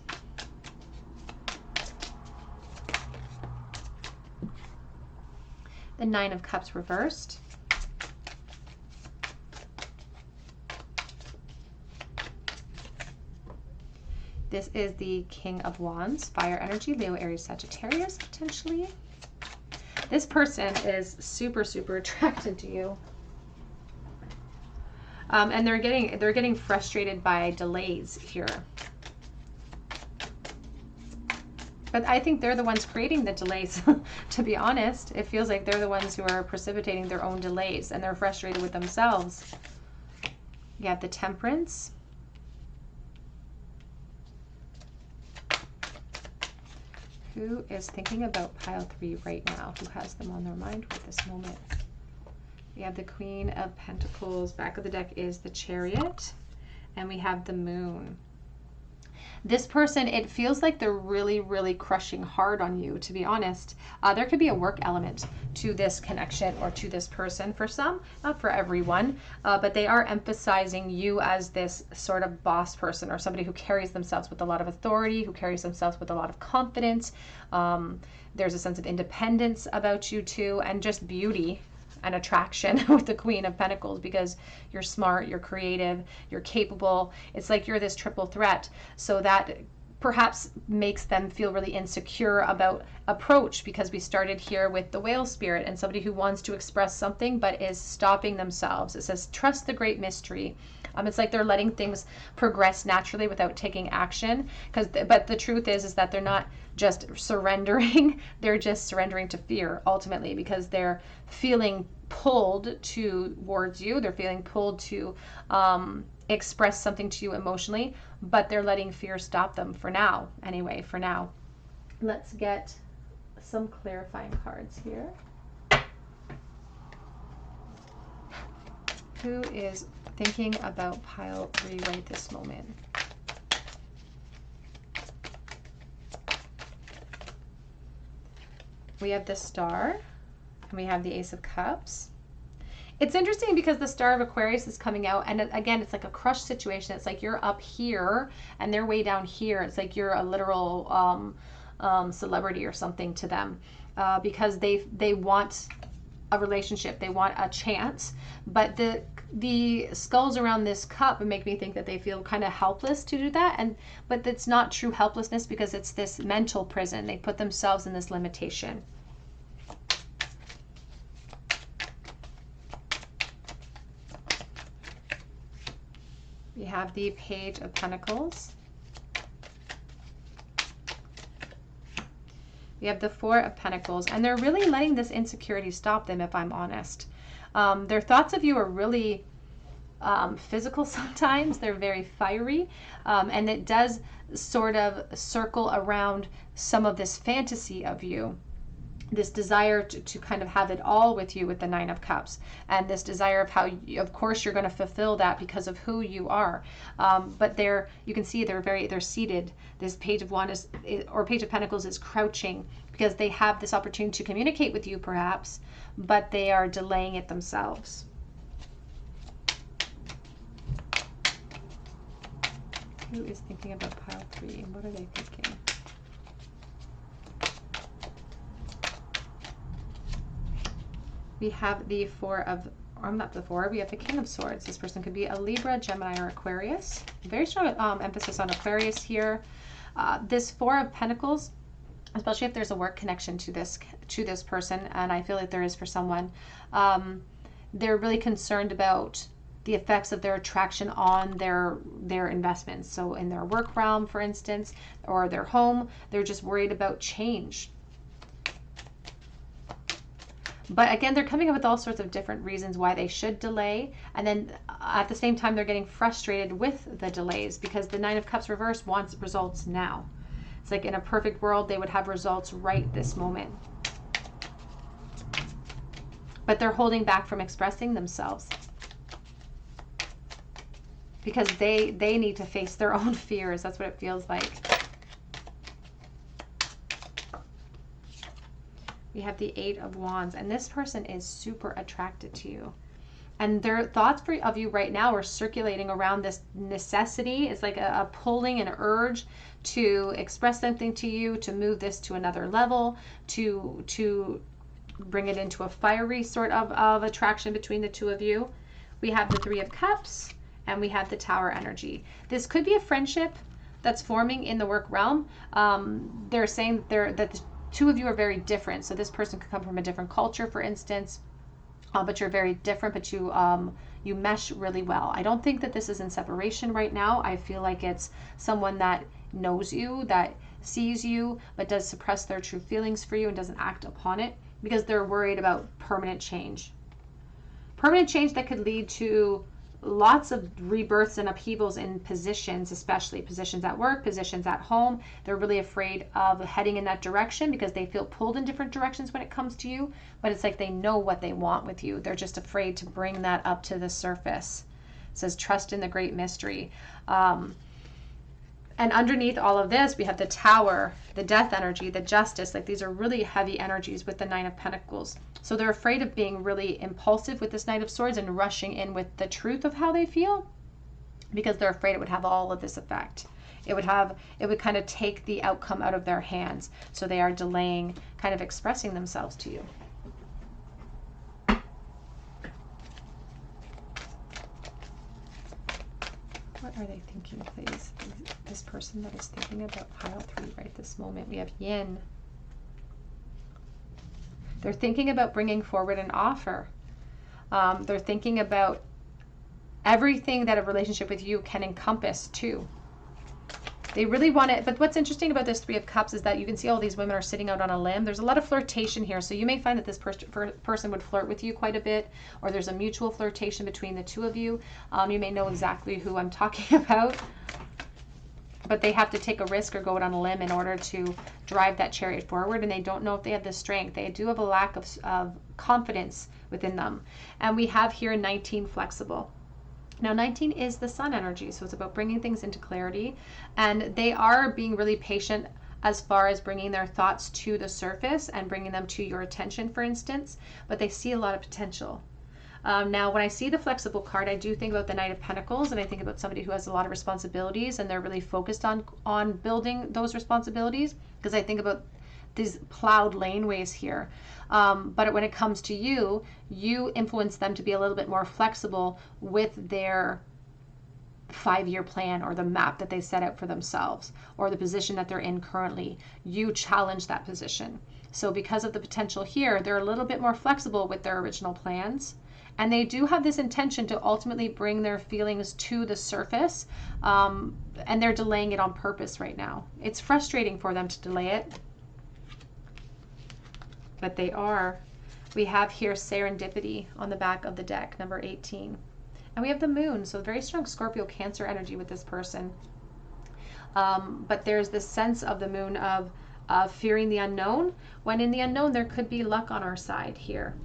Speaker 1: The 9 of Cups reversed. This is the King of Wands, fire energy, Leo, Aries, Sagittarius, potentially. This person is super, super attracted to you. And they're getting frustrated by delays here. But I think they're the ones creating the delays, to be honest. It feels like they're the ones who are precipitating their own delays, and they're frustrated with themselves. You have the Temperance. Who is thinking about pile 3 right now? Who has them on their mind at this moment? We have the Queen of Pentacles. Back of the deck is the Chariot. And we have the Moon. This person, it feels like they're really, really crushing hard on you, to be honest. There could be a work element to this connection or to this person for some, not for everyone, but they are emphasizing you as this sort of boss person or somebody who carries themselves with a lot of authority, who carries themselves with a lot of confidence. There's a sense of independence about you too, and just beauty. an attraction with the Queen of Pentacles, because you're smart, you're creative, you're capable. It's like you're this triple threat. So that perhaps makes them feel really insecure about approach, because we started here with the whale spirit and somebody who wants to express something but is stopping themselves. It says, trust the great mystery. It's like they're letting things progress naturally without taking action. But the truth is that they're not just surrendering. They're just surrendering to fear ultimately, because they're feeling pulled towards you. They're feeling pulled to express something to you emotionally, but they're letting fear stop them for now. Anyway, for now. Let's get some clarifying cards here. Who is thinking about pile 3 right this moment? We have the Star, and we have the Ace of Cups. It's interesting because the Star of Aquarius is coming out, and again, it's like a crushed situation. It's like you're up here and they're way down here. It's like you're a literal celebrity or something to them, because they want a relationship, they want a chance, but the skulls around this cup make me think that they feel kind of helpless to do that, but it's not true helplessness, because it's this mental prison. They put themselves in this limitation. We have the Page of Pentacles. We have the Four of Pentacles, and they're really letting this insecurity stop them, if I'm honest. Their thoughts of you are really physical sometimes. They're very fiery, and it does sort of circle around some of this fantasy of you, this desire to kind of have it all with you with the Nine of Cups, and this desire of how, of course, you're going to fulfill that because of who you are. But you can see they're seated. This Page of Wands or Page of Pentacles is crouching, because they have this opportunity to communicate with you perhaps, but they are delaying it themselves. Who is thinking about pile 3? What are they thinking? We have the we have the King of Swords. This person could be a Libra, Gemini, or Aquarius. Very strong emphasis on Aquarius here. This Four of Pentacles, especially if there's a work connection to this person, and I feel like there is for someone, they're really concerned about the effects of their attraction on their investments. So in their work realm, for instance, or their home, they're just worried about change. But again, they're coming up with all sorts of different reasons why they should delay. And then at the same time, they're getting frustrated with the delays, because the Nine of Cups reverse wants results now. It's like in a perfect world, they would have results right this moment. But they're holding back from expressing themselves, because they need to face their own fears. That's what it feels like. We have the Eight of Wands, and this person is super attracted to you. And their thoughts of you right now are circulating around this necessity. It's like a pulling, an urge to express something to you, to move this to another level, to bring it into a fiery sort of attraction between the two of you. We have the Three of Cups, and we have the Tower energy. This could be a friendship that's forming in the work realm. They're saying that the two of you are very different. So this person could come from a different culture, for instance, but you're very different, but you mesh really well. I don't think that this is in separation right now. I feel like it's someone that knows you, that sees you, but does suppress their true feelings for you and doesn't act upon it, because they're worried about permanent change. Permanent change that could lead to lots of rebirths and upheavals in positions, especially positions at work, positions at home. They're really afraid of heading in that direction, because they feel pulled in different directions when it comes to you, but it's like they know what they want with you. They're just afraid to bring that up to the surface. It says, trust in the great mystery. And underneath all of this, we have the Tower, the Death energy, the Justice. Like, these are really heavy energies with the Nine of Pentacles. So they're afraid of being really impulsive with this Knight of Swords and rushing in with the truth of how they feel, because they're afraid it would have all of this effect. It would kind of take the outcome out of their hands. So they are delaying kind of expressing themselves to you. What are they thinking, please? This person that is thinking about pile 3 right this moment. We have yin. They're thinking about bringing forward an offer. They're thinking about everything that a relationship with you can encompass too. They really want it. But what's interesting about this 3 of Cups is that you can see all these women are sitting out on a limb. There's a lot of flirtation here. So you may find that this person would flirt with you quite a bit, or there's a mutual flirtation between the 2 of you. You may know exactly who I'm talking about. But they have to take a risk or go out on a limb in order to drive that chariot forward, and they don't know if they have the strength. They do have a lack of confidence within them. And we have here 19 flexible. Now 19 is the sun energy, so it's about bringing things into clarity, and they are being really patient as far as bringing their thoughts to the surface and bringing them to your attention, for instance, but they see a lot of potential. Now, when I see the flexible card, I do think about the Knight of Pentacles, and I think about somebody who has a lot of responsibilities, and they're really focused on building those responsibilities, because I think about these plowed laneways here. But when it comes to you, you influence them to be a little bit more flexible with their 5-year plan or the map that they set out for themselves, or the position that they're in currently. You challenge that position. So because of the potential here, they're a little bit more flexible with their original plans. And they do have this intention to ultimately bring their feelings to the surface, and they're delaying it on purpose right now. It's frustrating for them to delay it, but they are. We have here serendipity on the back of the deck, number 18. And we have the moon, so very strong Scorpio Cancer energy with this person. But there's this sense of the moon of fearing the unknown, when in the unknown there could be luck on our side here.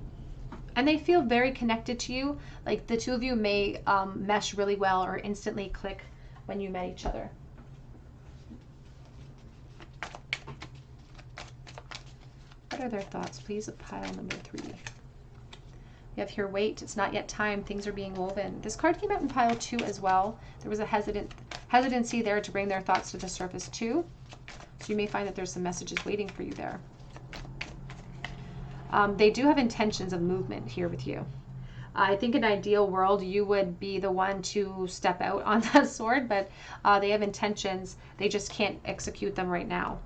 Speaker 1: And they feel very connected to you. Like the 2 of you may mesh really well or instantly click when you met each other. What are their thoughts, please, of pile number 3? We have here, wait, it's not yet time, things are being woven. This card came out in pile 2 as well. There was a hesitancy there to bring their thoughts to the surface too. So you may find that there's some messages waiting for you there. They do have intentions of movement here with you. I think in an ideal world, you would be the one to step out on that sword, but they have intentions. They just can't execute them right now.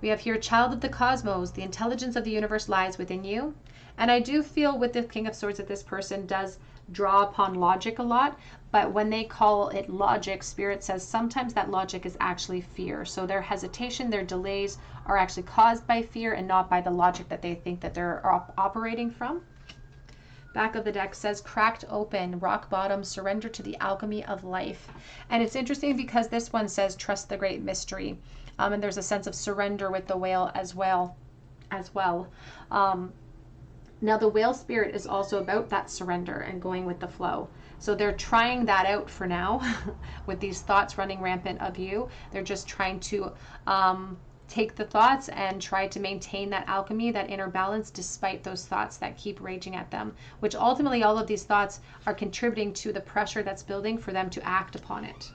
Speaker 1: We have here, child of the cosmos, the intelligence of the universe lies within you. And I do feel with the King of Swords that this person does draw upon logic a lot, but when they call it logic, Spirit says sometimes that logic is actually fear. So their hesitation, their delays are actually caused by fear and not by the logic that they think that they're operating from. Back of the deck says, cracked open, rock bottom, surrender to the alchemy of life. And it's interesting because this one says, trust the great mystery. And there's a sense of surrender with the whale as well. Now the whale spirit is also about that surrender and going with the flow. So they're trying that out for now with these thoughts running rampant of you. They're just trying to take the thoughts and try to maintain that alchemy, that inner balance, despite those thoughts that keep raging at them, which ultimately all of these thoughts are contributing to the pressure that's building for them to act upon it.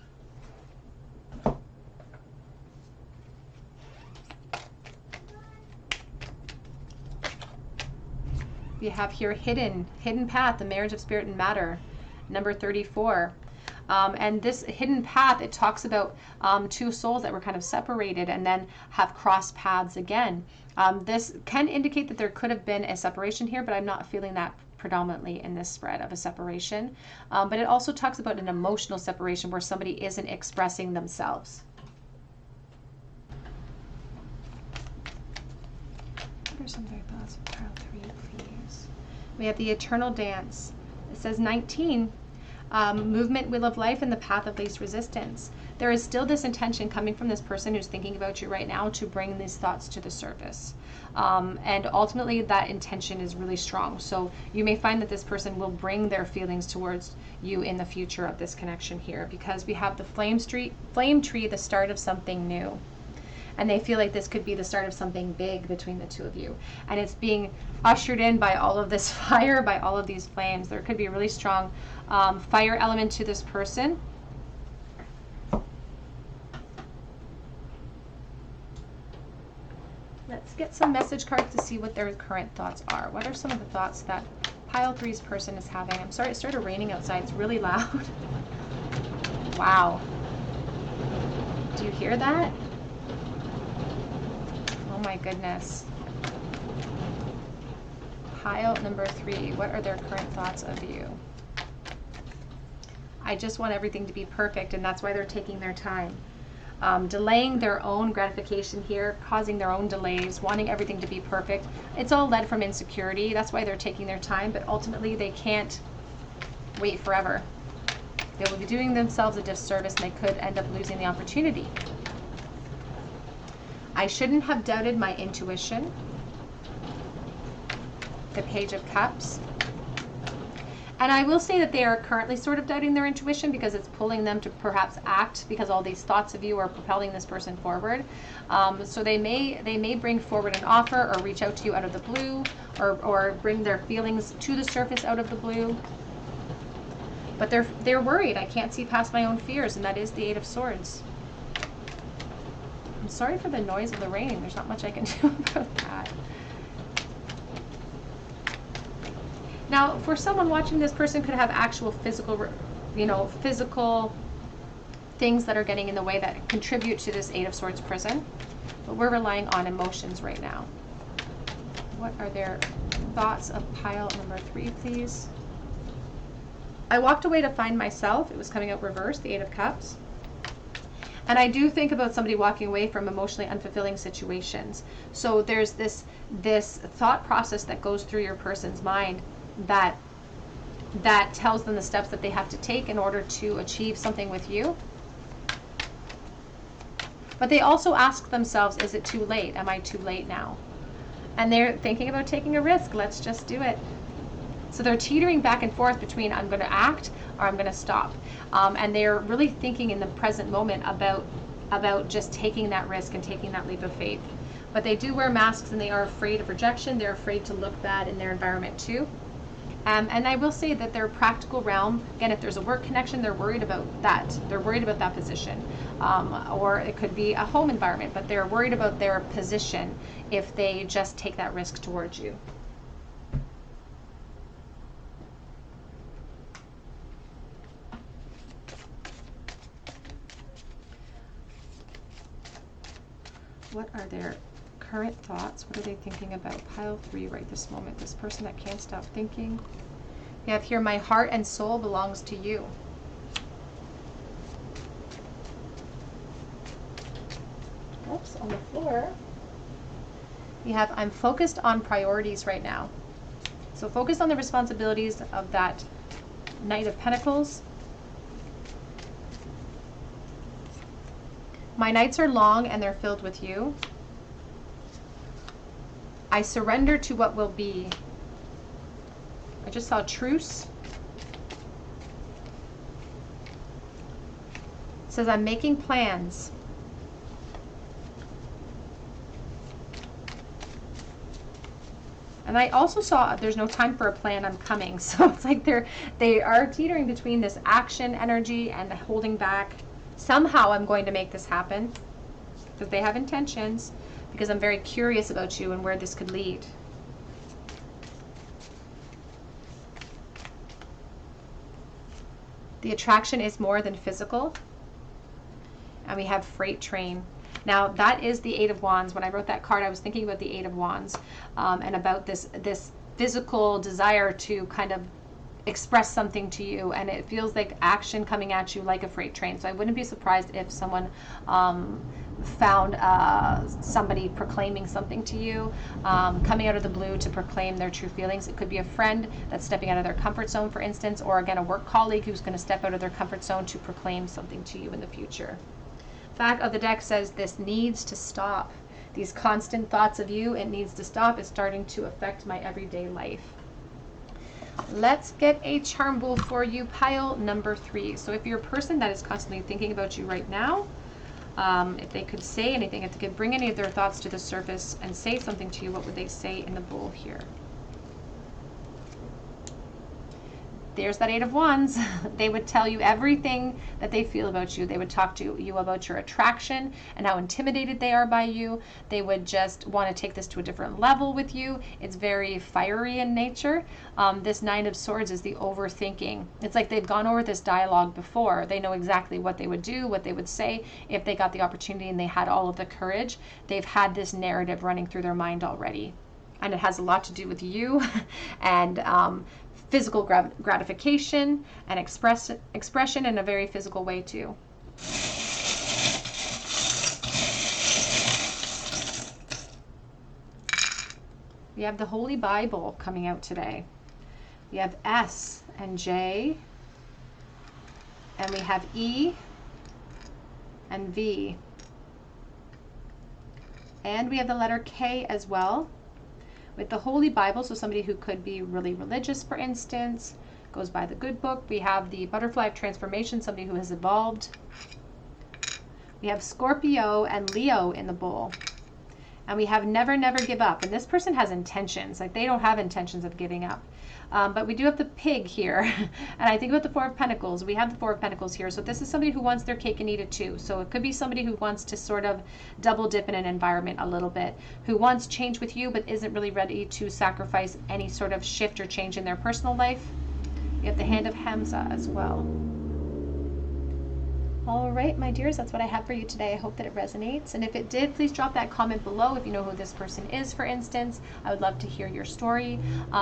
Speaker 1: We have here hidden path, the marriage of spirit and matter, number 34. And this hidden path, it talks about 2 souls that were kind of separated and then have crossed paths again. This can indicate that there could have been a separation here, but I'm not feeling that predominantly in this spread of a separation. But it also talks about an emotional separation where somebody isn't expressing themselves. What are some of their thoughts of pile 3, please? We have the eternal dance. It says 19. Movement, will of life, and the path of least resistance. There is still this intention coming from this person who's thinking about you right now to bring these thoughts to the surface. And ultimately that intention is really strong. So you may find that this person will bring their feelings towards you in the future of this connection here, because we have the flame tree, the start of something new. And they feel like this could be the start of something big between the 2 of you. And it's being ushered in by all of this fire, by all of these flames. There could be a really strong fire element to this person. Let's get some message cards to see what their current thoughts are. What are some of the thoughts that pile 3's person is having? I'm sorry, it started raining outside. It's really loud. Wow. Do you hear that? Oh my goodness. Pile number 3, what are their current thoughts of you? I just want everything to be perfect, and that's why they're taking their time. Delaying their own gratification here, causing their own delays, wanting everything to be perfect. It's all led from insecurity. That's why they're taking their time, but ultimately they can't wait forever. They will be doing themselves a disservice, and they could end up losing the opportunity. I shouldn't have doubted my intuition. The Page of Cups. And I will say that they are currently sort of doubting their intuition because it's pulling them to perhaps act, because all these thoughts of you are propelling this person forward. So they may bring forward an offer or reach out to you out of the blue, or bring their feelings to the surface out of the blue. But they're worried. I can't see past my own fears, and that is the Eight of Swords. I'm sorry for the noise of the rain. There's not much I can do about that. Now, for someone watching, this person could have actual physical, physical things that are getting in the way that contribute to this Eight of Swords prison. But we're relying on emotions right now. What are their thoughts of pile number 3, please? I walked away to find myself. It was coming out reversed, the Eight of Cups. And I do think about somebody walking away from emotionally unfulfilling situations. So there's this thought process that goes through your person's mind that tells them the steps that they have to take in order to achieve something with you. But they also ask themselves, is it too late? Am I too late now? And they're thinking about taking a risk. Let's just do it. So they're teetering back and forth between I'm going to act or I'm going to stop. And they're really thinking in the present moment about just taking that risk and taking that leap of faith. But they do wear masks, and they are afraid of rejection. They're afraid to look bad in their environment too. And I will say that their practical realm, again, if there's a work connection, they're worried about that. They're worried about that position. Or it could be a home environment, but they're worried about their position if they just take that risk towards you. What are their current thoughts? What are they thinking about? Pile 3 right this moment. This person that can't stop thinking. We have here, my heart and soul belongs to you. Oops, on the floor. We have, I'm focused on priorities right now. So focus on the responsibilities of that Knight of Pentacles. My nights are long and they're filled with you. I surrender to what will be. I just saw truce. It says I'm making plans. And I also saw there's no time for a plan, I'm coming. So it's like they are teetering between this action energy and holding back. Somehow I'm going to make this happen, because they have intentions, because I'm very curious about you and where this could lead. The attraction is more than physical. And we have freight train. Now that is the Eight of Wands. When I wrote that card, I was thinking about the Eight of Wands, and about this physical desire to kind of express something to you, and it feels like action coming at you like a freight train. So I wouldn't be surprised if someone found somebody proclaiming something to you, coming out of the blue to proclaim their true feelings. It could be a friend that's stepping out of their comfort zone, for instance, or again a work colleague who's going to step out of their comfort zone to proclaim something to you in the future. Back of the deck says this needs to stop. These constant thoughts of you, it needs to stop. It's starting to affect my everyday life. Let's get a charm bowl for you, pile number 3. So if you're a person that is constantly thinking about you right now, if they could say anything, if they could bring any of their thoughts to the surface and say something to you, what would they say in the bowl here? there's that Eight of Wands. They would tell you everything that they feel about you. They would talk to you about your attraction and how intimidated they are by you. They would just want to take this to a different level with you. It's very fiery in nature. This Nine of Swords is the overthinking. It's like they've gone over this dialogue before. They know exactly what they would do, what they would say if they got the opportunity and they had all of the courage. They've had this narrative running through their mind already. And it has a lot to do with you and physical gratification and expression in a very physical way too. We have the Holy Bible coming out today. We have S and J, and we have E and V. And we have the letter K as well. With the Holy Bible, so somebody who could be really religious, for instance, goes by the good book. We have the Butterfly of Transformation, somebody who has evolved. We have Scorpio and Leo in the bowl. And we have never, never give up. And this person has intentions. Like, they don't have intentions of giving up. But we do have the pig here. And I think about the Four of Pentacles. We have the Four of Pentacles here. So this is somebody who wants their cake and eat it too. So it could be somebody who wants to sort of double dip in an environment a little bit, who wants change with you but isn't really ready to sacrifice any sort of shift or change in their personal life. You have the Hand of Hamza as well. All right, my dears, that's what I have for you today. I hope that it resonates. And if it did, please drop that comment below if you know who this person is, for instance. I would love to hear your story.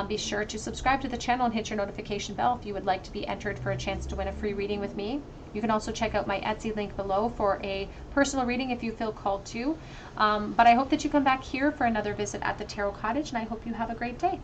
Speaker 1: Be sure to subscribe to the channel and hit your notification bell if you would like to be entered for a chance to win a free reading with me. You can also check out my Etsy link below for a personal reading if you feel called to. But I hope that you come back here for another visit at the Tarot Cottage, and I hope you have a great day.